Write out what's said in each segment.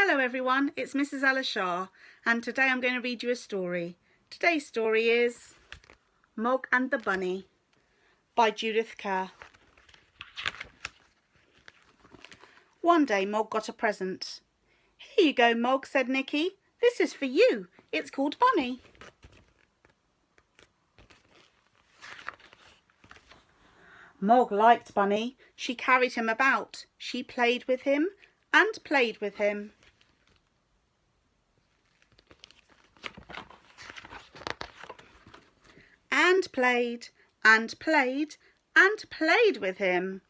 Hello everyone, it's Mrs. Shah, and today I'm going to read you a story. Today's story is Mog and the Bunny by Judith Kerr. One day Mog got a present. "Here you go, Mog," said Nicky. "This is for you. It's called Bunny." Mog liked Bunny. She carried him about. She played with him and played with him. And played and played and played with him.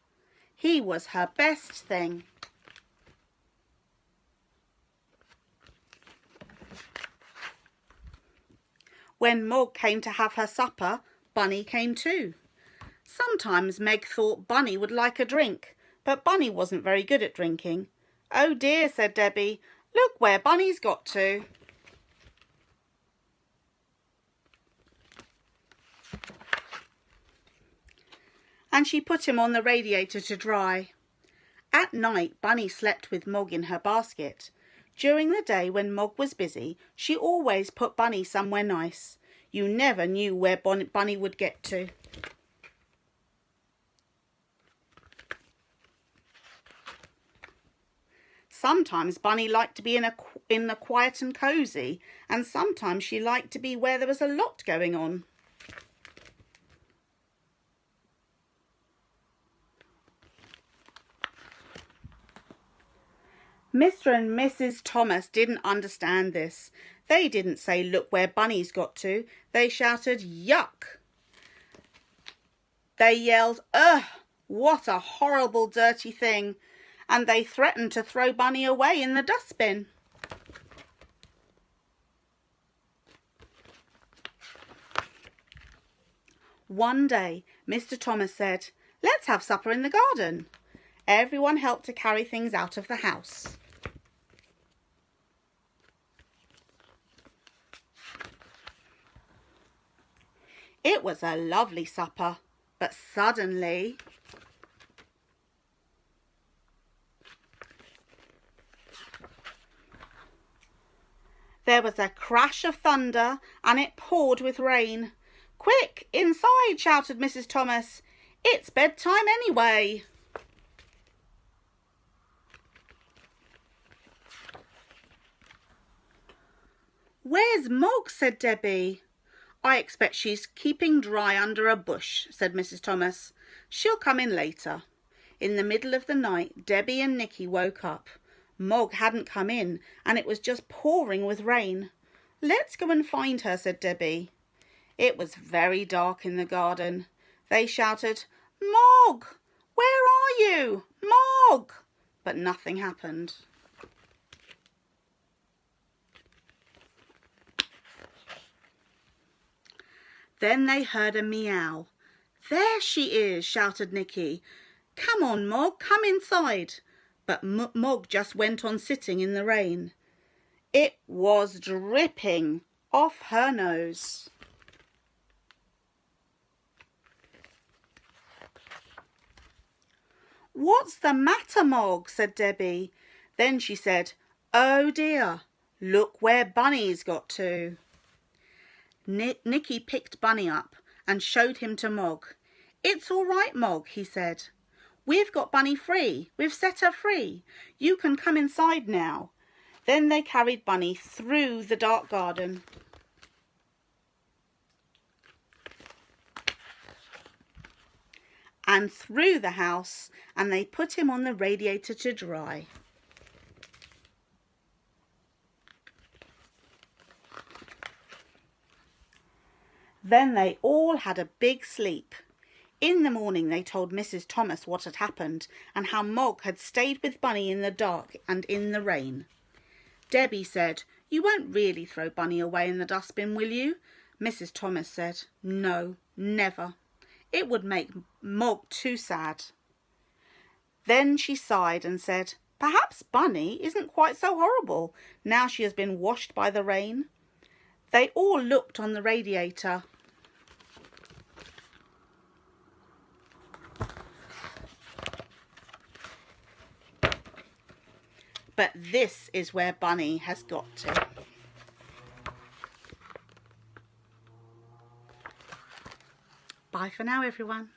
He was her best thing. When Mog came to have her supper, Bunny came too. Sometimes Meg thought Bunny would like a drink, but Bunny wasn't very good at drinking. "Oh dear," said Debbie, "look where Bunny's got to." And she put him on the radiator to dry. At night, Bunny slept with Mog in her basket. During the day, when Mog was busy, she always put Bunny somewhere nice. You never knew where Bunny would get to. Sometimes Bunny liked to be in the quiet and cosy, and sometimes she liked to be where there was a lot going on. Mr. and Mrs. Thomas didn't understand this. They didn't say, "Look where Bunny's got to." They shouted, "Yuck!" They yelled, "Ugh, what a horrible dirty thing!" And they threatened to throw Bunny away in the dustbin. One day, Mr. Thomas said, "Let's have supper in the garden." Everyone helped to carry things out of the house. It was a lovely supper, but suddenly there was a crash of thunder and it poured with rain. "Quick, inside," shouted Mrs. Thomas. "It's bedtime anyway." "Where's Mog?" said Debbie. "I expect she's keeping dry under a bush," said Mrs. Thomas. "She'll come in later." In the middle of the night, Debbie and Nicky woke up. Mog hadn't come in, and it was just pouring with rain. "Let's go and find her," said Debbie. It was very dark in the garden. They shouted, "Mog! Where are you? Mog!" But nothing happened. Then they heard a meow. "There she is," shouted Nicky. "Come on, Mog, come inside." But Mog just went on sitting in the rain. It was dripping off her nose. "What's the matter, Mog?" said Debbie. Then she said, "Oh dear, look where Bunny's got to." Nicky picked Bunny up and showed him to Mog. "It's all right, Mog," he said. "We've got Bunny free. We've set her free. You can come inside now." Then they carried Bunny through the dark garden. And through the house, and they put him on the radiator to dry. Then they all had a big sleep. In the morning they told Mrs. Thomas what had happened and how Mog had stayed with Bunny in the dark and in the rain. Debbie said, "You won't really throw Bunny away in the dustbin, will you?" Mrs. Thomas said, "No, never. It would make Mog too sad." Then she sighed and said, "Perhaps Bunny isn't quite so horrible now she has been washed by the rain." They all looked on the radiator. But this is where Bunny has got to. Bye for now, everyone.